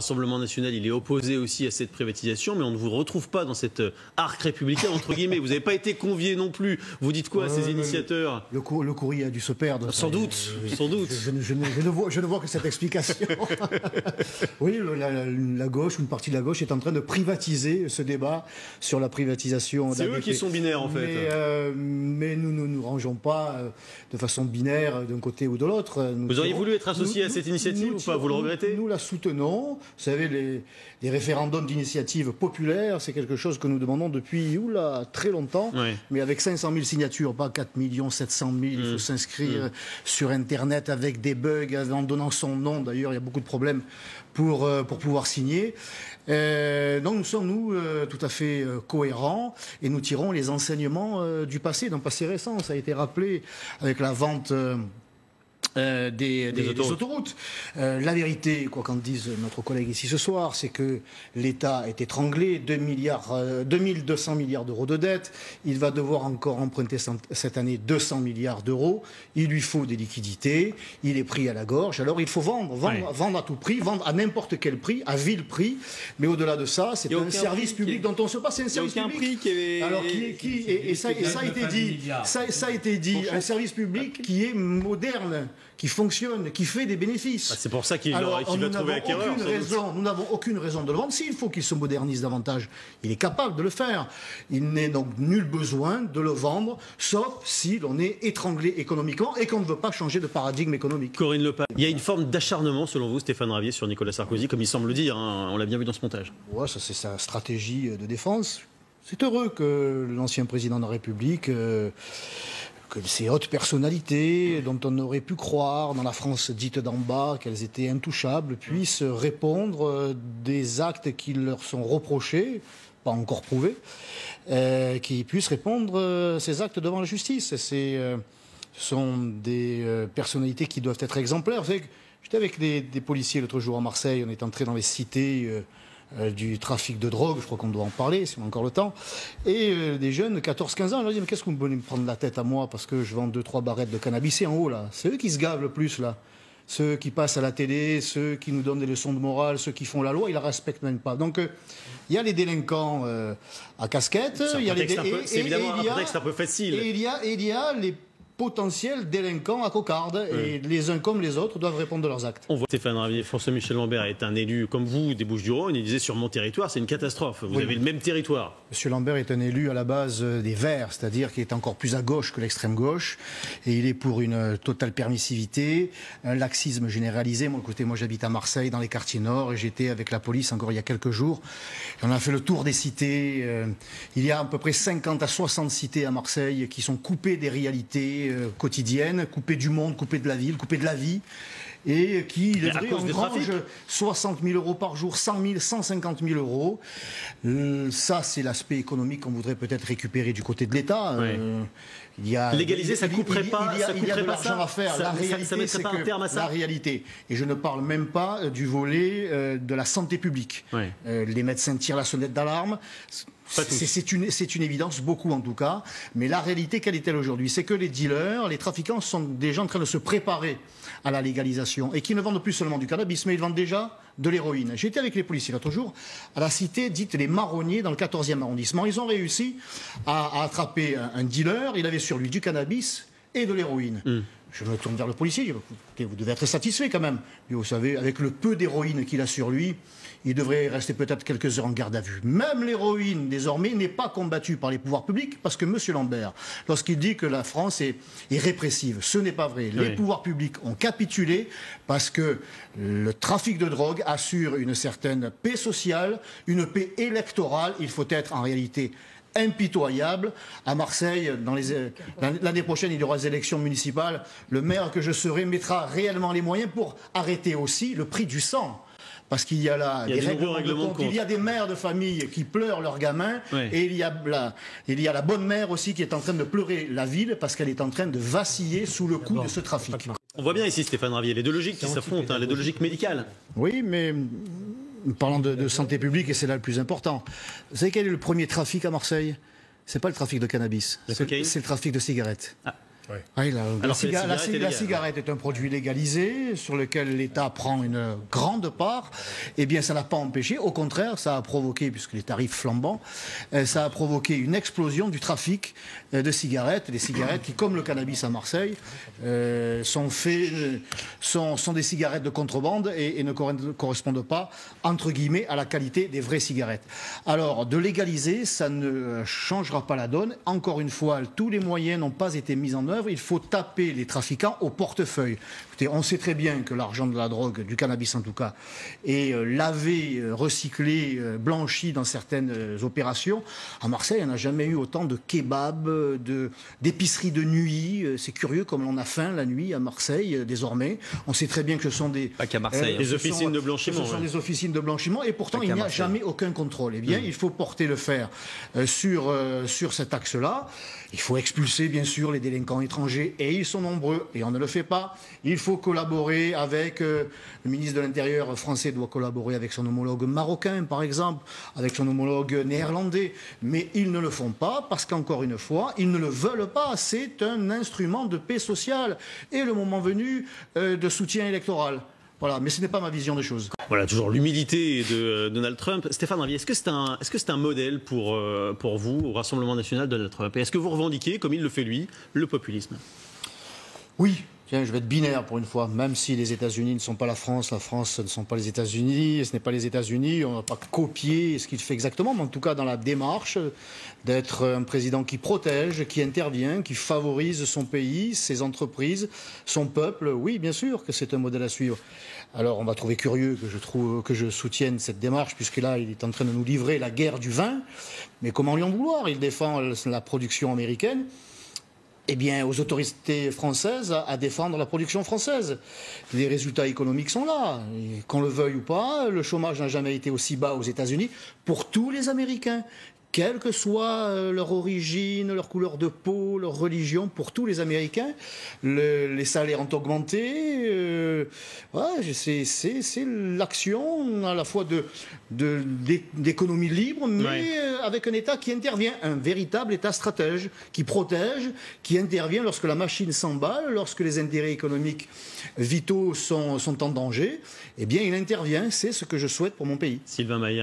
Rassemblement national, il est opposé aussi à cette privatisation, mais on ne vous retrouve pas dans cet arc républicain, entre guillemets. Vous n'avez pas été convié non plus. Vous dites quoi à ces initiateurs? Le courrier a dû se perdre. Sans doute, sans doute. Je ne vois que cette explication. Oui, la gauche, une partie de la gauche est en train de privatiser ce débat sur la privatisation. C'est eux qui sont binaires, en fait. Mais nous ne nous rangeons pas de façon binaire d'un côté ou de l'autre. Vous auriez voulu être associé à cette initiative ou pas? Vous le regrettez? Nous la soutenons. Vous savez, les référendums d'initiative populaire, c'est quelque chose que nous demandons depuis très longtemps. Oui. Mais avec 500 000 signatures, pas 4 700 000, il faut s'inscrire sur Internet avec des bugs, en donnant son nom. D'ailleurs, il y a beaucoup de problèmes pour pouvoir signer. Donc nous sommes, tout à fait cohérents et nous tirons les enseignements du passé, d'un passé récent. Ça a été rappelé avec la vente des autoroutes. La vérité, quoi qu'en dise notre collègue ici ce soir, c'est que l'État est étranglé, 2200 milliards d'euros de dette. Il va devoir encore emprunter cette année 200 milliards d'euros. Il lui faut des liquidités. Il est pris à la gorge. Alors il faut vendre à tout prix, vendre à n'importe quel prix, à vil prix. Mais au-delà de ça, c'est un service public dont on se passe. C'est un service public. Alors ça a été dit, un service public qui est moderne, qui fonctionne, qui fait des bénéfices. C'est pour ça qu'il va trouver acquéreur. Nous n'avons aucune raison de le vendre. S'il faut qu'il se modernise davantage, il est capable de le faire. Il n'est donc nul besoin de le vendre, sauf si l'on est étranglé économiquement et qu'on ne veut pas changer de paradigme économique. Corinne Lepage, il y a une forme d'acharnement, selon vous, Stéphane Ravier, sur Nicolas Sarkozy, comme il semble dire, hein, on l'a bien vu dans ce montage. Ouais, ça c'est sa stratégie de défense. C'est heureux que l'ancien président de la République... que ces hautes personnalités, dont on aurait pu croire dans la France dite d'en bas qu'elles étaient intouchables, puissent répondre des actes qui leur sont reprochés, pas encore prouvés, qui puissent répondre ces actes devant la justice. Ce sont des personnalités qui doivent être exemplaires. Vous savez, j'étais avec des policiers l'autre jour à Marseille, on est entré dans les cités... du trafic de drogue, je crois qu'on doit en parler, si on a encore le temps, et des jeunes de 14-15 ans, on leur dit, mais qu'est-ce que vous venez me prendre la tête à moi parce que je vends 2-3 barrettes de cannabis, c'est en haut là, c'est eux qui se gavent le plus là, ceux qui passent à la télé, ceux qui nous donnent des leçons de morale, ceux qui font la loi, ils la respectent même pas. Donc il y a les délinquants à casquette, c'est évidemment un contexte un peu facile. Et il y a les potentiels délinquants à cocarde, et les uns comme les autres doivent répondre de leurs actes. On voit Stéphane Ravier, François-Michel Lambert est un élu comme vous des Bouches-du-Rhône, il disait sur mon territoire c'est une catastrophe, vous avez le même territoire. Monsieur Lambert est un élu à la base des Verts, c'est-à-dire qu'il est encore plus à gauche que l'extrême gauche, et il est pour une totale permissivité, un laxisme généralisé. Moi j'habite à Marseille, dans les quartiers nord, et j'étais avec la police encore il y a quelques jours, et on a fait le tour des cités. Il y a à peu près 50 à 60 cités à Marseille qui sont coupées des réalités quotidienne, coupée du monde, coupée de la ville, coupée de la vie, et qui engrange 60 000 euros par jour, 100 000, 150 000 euros. Ça, c'est l'aspect économique qu'on voudrait peut-être récupérer du côté de l'État. Légaliser, ça ne couperait pas ça. Il y a de l'argent à faire. La réalité, c'est que la réalité. Et je ne parle même pas du volet de la santé publique. Les médecins tirent la sonnette d'alarme. C'est une évidence, beaucoup en tout cas. Mais la réalité, quelle est-elle aujourd'hui? C'est que les dealers, les trafiquants sont déjà en train de se préparer à la légalisation et qui ne vendent plus seulement du cannabis, mais ils vendent déjà de l'héroïne. J'étais avec les policiers l'autre jour à la cité dite les Marronniers dans le 14e arrondissement. Ils ont réussi à attraper un dealer. Il avait sur lui du cannabis et de l'héroïne. Je me tourne vers le policier, je dis, écoutez, vous devez être satisfait quand même. Et vous savez, avec le peu d'héroïne qu'il a sur lui, il devrait rester peut-être quelques heures en garde à vue. Même l'héroïne, désormais, n'est pas combattue par les pouvoirs publics, parce que M. Lambert, lorsqu'il dit que la France est répressive, ce n'est pas vrai. Les pouvoirs publics ont capitulé parce que le trafic de drogue assure une certaine paix sociale, une paix électorale. Il faut être en réalité impitoyable. À Marseille, l'année prochaine, il y aura des élections municipales. Le maire que je serai mettra réellement les moyens pour arrêter aussi le prix du sang. Parce qu'il y a là des règlements de compte. Il y a des mères de famille qui pleurent leurs gamins, et il y a la bonne mère aussi qui est en train de pleurer la ville parce qu'elle est en train de vaciller sous le coup de ce trafic. On voit bien ici, Stéphane Ravier, les deux logiques qui s'affrontent, les deux logiques médicales. Oui, mais parlant de santé publique, et c'est là le plus important, vous savez quel est le premier trafic à Marseille? C'est pas le trafic de cannabis, c'est le trafic de cigarettes. Ouais. Oui, la cigarette est un produit légalisé sur lequel l'État prend une grande part. Eh bien, ça n'a pas empêché. Au contraire, ça a provoqué, puisque les tarifs flambant, ça a provoqué une explosion du trafic de cigarettes. Des cigarettes qui, comme le cannabis à Marseille, sont des cigarettes de contrebande et ne correspondent pas, entre guillemets, à la qualité des vraies cigarettes. Alors, de légaliser, ça ne changera pas la donne. Encore une fois, tous les moyens n'ont pas été mis en œuvre. Il faut taper les trafiquants au portefeuille. Écoutez, on sait très bien que l'argent de la drogue, du cannabis en tout cas, est lavé, recyclé, blanchi dans certaines opérations. À Marseille, on n'a jamais eu autant de kebabs, d'épiceries de nuit. C'est curieux comme on a faim la nuit à Marseille, désormais. On sait très bien que ce sont des... Pas qu'à Marseille. Des officines de blanchiment. Ce sont des officines de blanchiment et pourtant il n'y a jamais aucun contrôle. Eh bien, il faut porter le fer sur cet axe-là. Il faut expulser, bien sûr, les délinquants étrangers, et ils sont nombreux, et on ne le fait pas. Il faut collaborer avec... le ministre de l'Intérieur français doit collaborer avec son homologue marocain, par exemple, avec son homologue néerlandais, mais ils ne le font pas, parce qu'encore une fois, ils ne le veulent pas. C'est un instrument de paix sociale, et le moment venu, de soutien électoral. Voilà, mais ce n'est pas ma vision des choses. Voilà, toujours l'humilité de Donald Trump. Stéphane Ravier, est-ce que c'est un modèle pour vous, au Rassemblement national, Donald Trump? Et est-ce que vous revendiquez, comme il le fait lui, le populisme? Oui. Tiens, je vais être binaire pour une fois, même si les États-Unis ne sont pas la France ne sont pas les États-Unis, ce n'est pas les États-Unis, on n'a pas copié ce qu'il fait exactement, mais en tout cas dans la démarche d'être un président qui protège, qui intervient, qui favorise son pays, ses entreprises, son peuple, oui, bien sûr que c'est un modèle à suivre. Alors on va trouver curieux que je soutienne cette démarche, puisque là il est en train de nous livrer la guerre du vin, mais comment lui en vouloir? Il défend la production américaine. Eh bien, aux autorités françaises à défendre la production française. Les résultats économiques sont là. Qu'on le veuille ou pas, le chômage n'a jamais été aussi bas aux États-Unis pour tous les Américains. Quelle que soit leur origine, leur couleur de peau, leur religion, pour tous les Américains, les salaires ont augmenté. Ouais, c'est l'action à la fois d'économie libre, mais avec un État qui intervient, un véritable État stratège, qui protège, qui intervient lorsque la machine s'emballe, lorsque les intérêts économiques vitaux sont en danger. Eh bien, il intervient. C'est ce que je souhaite pour mon pays. Sylvain Maillard.